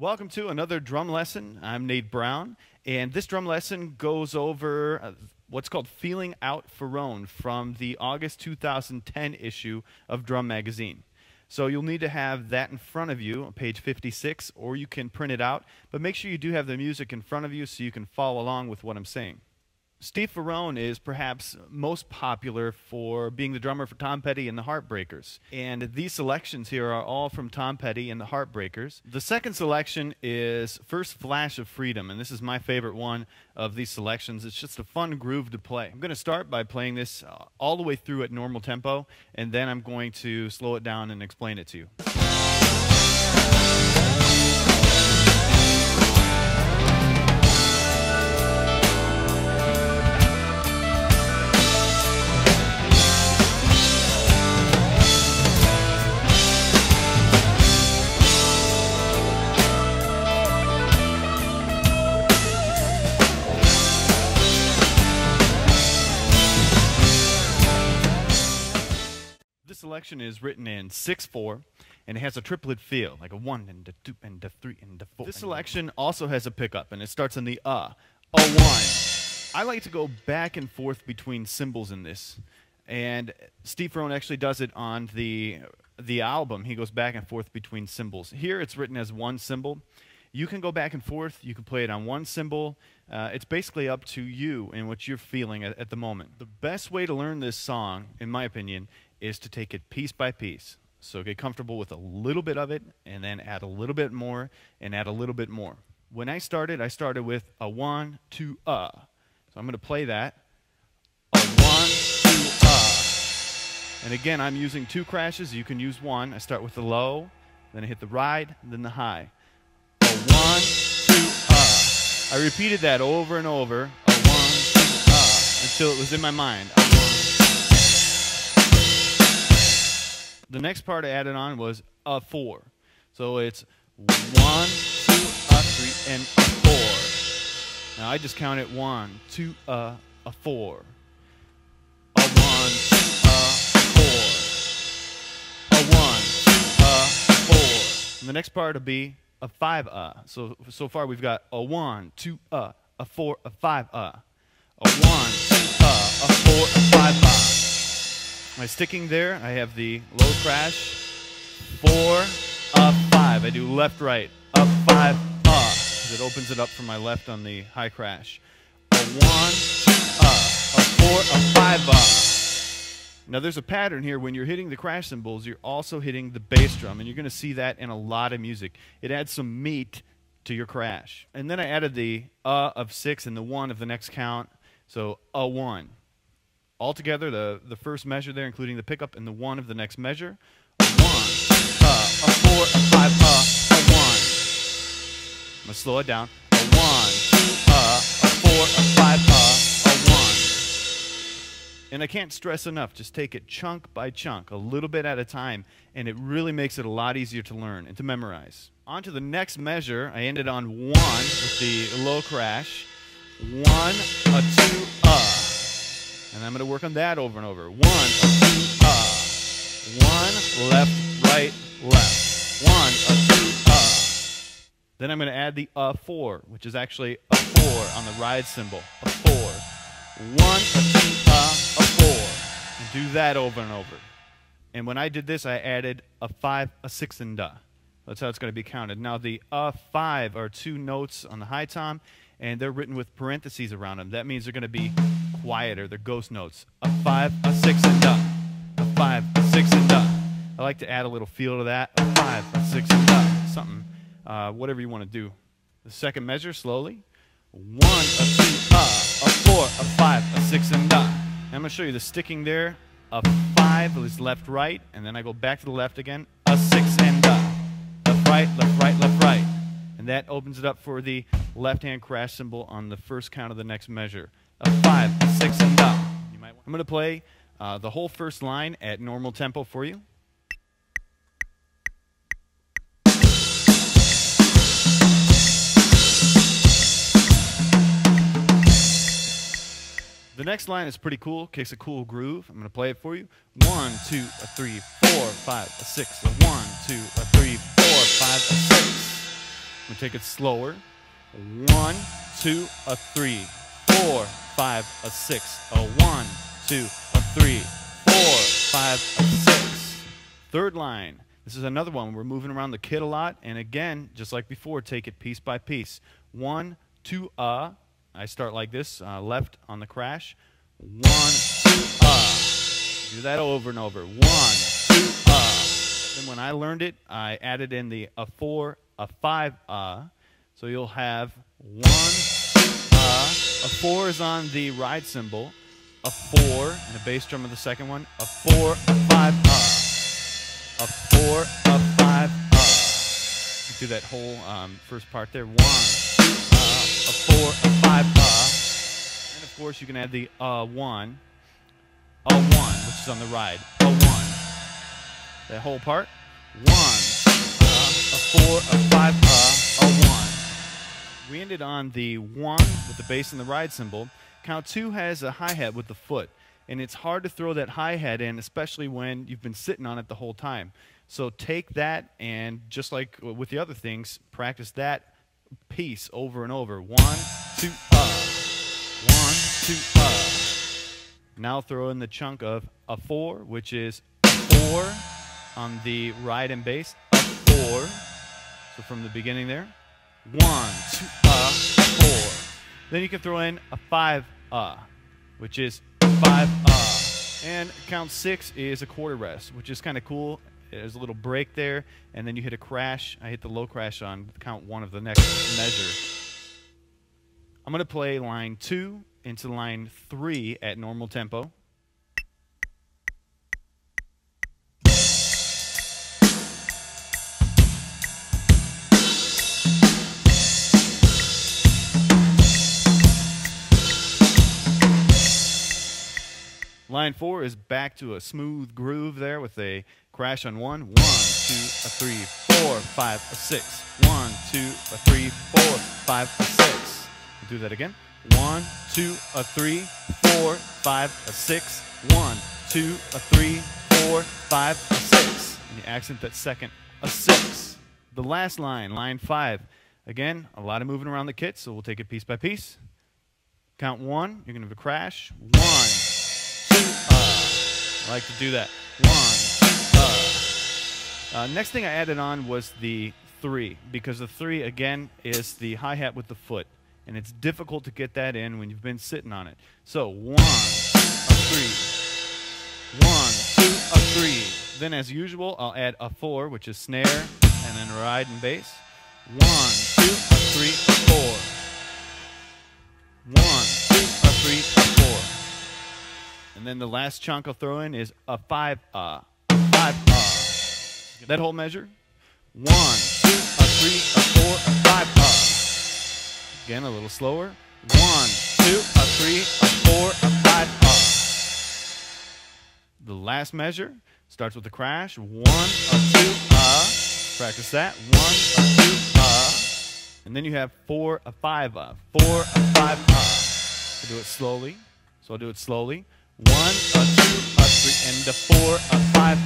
Welcome to another drum lesson. I'm Nate Brown, and this drum lesson goes over what's called Feeling Out Ferrone from the August 2010 issue of Drum Magazine. So you'll need to have that in front of you on page 56, or you can print it out, but make sure you do have the music in front of you so you can follow along with what I'm saying. Steve Ferrone is perhaps most popular for being the drummer for Tom Petty and the Heartbreakers. And these selections here are all from Tom Petty and the Heartbreakers. The second selection is First Flash of Freedom, and this is my favorite one of these selections. It's just a fun groove to play. I'm going to start by playing this all the way through at normal tempo, and then I'm going to slow it down and explain it to you. This selection is written in 6/4, and it has a triplet feel, like a 1 and a 2 and a 3 and a 4. This selection also has a pickup, and it starts on the a 1. I like to go back and forth between cymbals in this, and Steve Ferrone actually does it on the album. He goes back and forth between cymbals. Here it's written as one cymbal. You can go back and forth. You can play it on one cymbal. It's basically up to you and what you're feeling at the moment. The best way to learn this song, in my opinion, is to take it piece by piece. So get comfortable with a little bit of it, and then add a little bit more, and add a little bit more. When I started with a 1, 2, So I'm going to play that. A 1, 2, And again, I'm using 2 crashes. You can use 1. I start with the low, then I hit the ride, then the high. A 1, 2, I repeated that over and over. A 1, 2, until it was in my mind. The next part I added on was a 4. So it's 1, 2, 3, and a 4. Now I just count it 1, 2, a 4. A 1, 2, 4. A 1, 2, 4. And the next part will be a 5, So far we've got a 1, 2, a 4, a 5, A 1, 2, a 4, a 5, My sticking there, I have the low crash, 4, a 5. I do left, right, a 5, because it opens it up for my left on the high crash. A 1, 2, a 4, a 5, Now there's a pattern here. When you're hitting the crash cymbals, you're also hitting the bass drum, and you're going to see that in a lot of music. It adds some meat to your crash. And then I added the of 6 and the 1 of the next count, so a 1. Altogether, the first measure there, including the pickup, and the 1 of the next measure. A 1, a 4, a 5, a 1. I'm going to slow it down. A 1, 2, a 4, a 5, a 1. And I can't stress enough, just take it chunk by chunk, a little bit at a time, and it really makes it a lot easier to learn and to memorize. On to the next measure, I ended on 1 with the low crash. 1, a 2, And I'm going to work on that over and over. 1, 2, 1, left, right, left. 1, 2, Then I'm going to add the 4, which is actually a 4 on the ride cymbal. A 4. 1, 2, a 4. And do that over and over. And when I did this, I added a 5, a 6, and a. That's how it's going to be counted. Now the 5 are 2 notes on the high tom, and they're written with parentheses around them. That means they're going to be quieter. They're ghost notes. A 5, a 6, and a. A 5, a 6, and a. I like to add a little feel to that. A 5, a 6, and a. Something, whatever you want to do. The second measure, slowly. 1, a 2, a 4, a 5, a 6, and a. I'm going to show you the sticking there. A 5 is left, right, and then I go back to the left again. A 6 and a. Left, right, left, right, left, right. And that opens it up for the left-hand crash cymbal on the first count of the next measure. A 5, a 6, and a. I'm going to play the whole first line at normal tempo for you. The next line is pretty cool, kicks a cool groove. I'm going to play it for you. 1, 2, 3, 4, 5, 6. 1, 2, 3, 4, 5, 6. I'm gonna take it slower. 1, 2, a 3, 4, 5, a 6, a 1, 2, a 3, 4, 5, a 6. Third line. This is another one. We're moving around the kit a lot, and again, just like before, take it piece by piece. 1, 2, I start like this, left on the crash. 1, 2, Do that over and over. 1, 2, Then when I learned it, I added in the a 4, a 5, So you'll have 1, 2, A 4 is on the ride cymbal. A 4 and a bass drum of the second one. A 4, a 5, A 4, a 5, You do that whole first part there. 1, 2, a 4, a 5, And of course you can add the 1, a 1, which is on the ride. A 1. That whole part. 1, a 4, a 5, a 1. We ended on the 1 with the bass and the ride cymbal. Count 2 has a hi-hat with the foot, and it's hard to throw that hi-hat in, especially when you've been sitting on it the whole time. So take that and, just like with the other things, practice that piece over and over. 1, 2, 1, 2, Now throw in the chunk of a 4, which is a 4 on the ride and bass. A 4. So from the beginning there. 1, 2, 4. Then you can throw in a 5, which is 5, And count 6 is a quarter rest, which is kind of cool. There's a little break there, and then you hit a crash. I hit the low crash on count 1 of the next measure. I'm going to play line 2 into line 3 at normal tempo. Line 4 is back to a smooth groove there with a crash on 1, 1, 2, a 3, 4, 5, a 6. 1, 2, a 3, 4, 5, a 6. We'll do that again. 1, 2, a 3, 4, 5, a 6. 1, 2, a 3, 4, 5, a 6. And you accent that second, a 6. The last line, line 5. Again, a lot of moving around the kit, so we'll take it piece by piece. Count 1, you're going to have a crash. 1, 2, I like to do that. 1, Next thing I added on was the 3, because the 3, again, is the hi-hat with the foot. And it's difficult to get that in when you've been sitting on it. So 1, a 3. 1, 2, a 3. Then as usual, I'll add a 4, which is snare, and then ride and bass. 1, 2, a 3, a 4. 1, 2, a 3, a 4. And then the last chunk I'll throw in is a 5, 5, That whole measure. 1, 2, a 3, a 4, a 5, Again, a little slower. 1, 2, a 3, a 4, a 5, The last measure starts with the crash. 1, a 2, Practice that. 1, a 2, And then you have 4, a 5, 4, a 5, I'll do it slowly. So I'll do it slowly. 1, a 2, a 3, and a 4, a 5,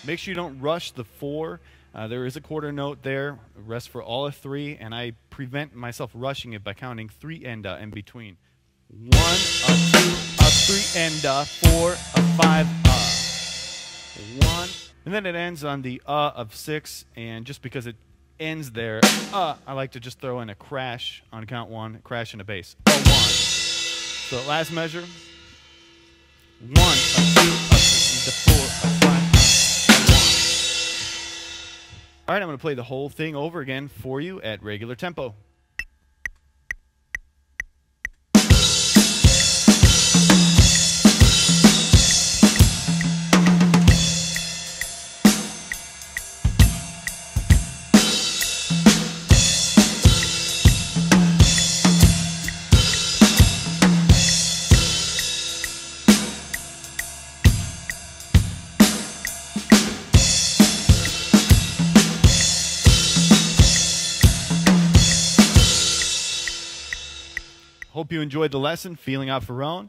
Make sure you don't rush the 4. There is a quarter note there. Rest for all of 3, and I prevent myself rushing it by counting 3 and in between. 1, a 2, a 3, and 4, a 5, 1. And then it ends on the of 6, and just because it ends there, I like to just throw in a crash on count 1, crash and a bass. A 1. So last measure. 1, a 2, a 3, a 4, a 5, a 1. All right, I'm going to play the whole thing over again for you at regular tempo. Hope you enjoyed the lesson, Feeling Out for Own.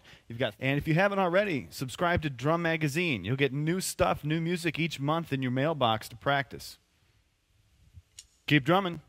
And if you haven't already, subscribe to Drum Magazine. You'll get new stuff, new music each month in your mailbox to practice. Keep drumming.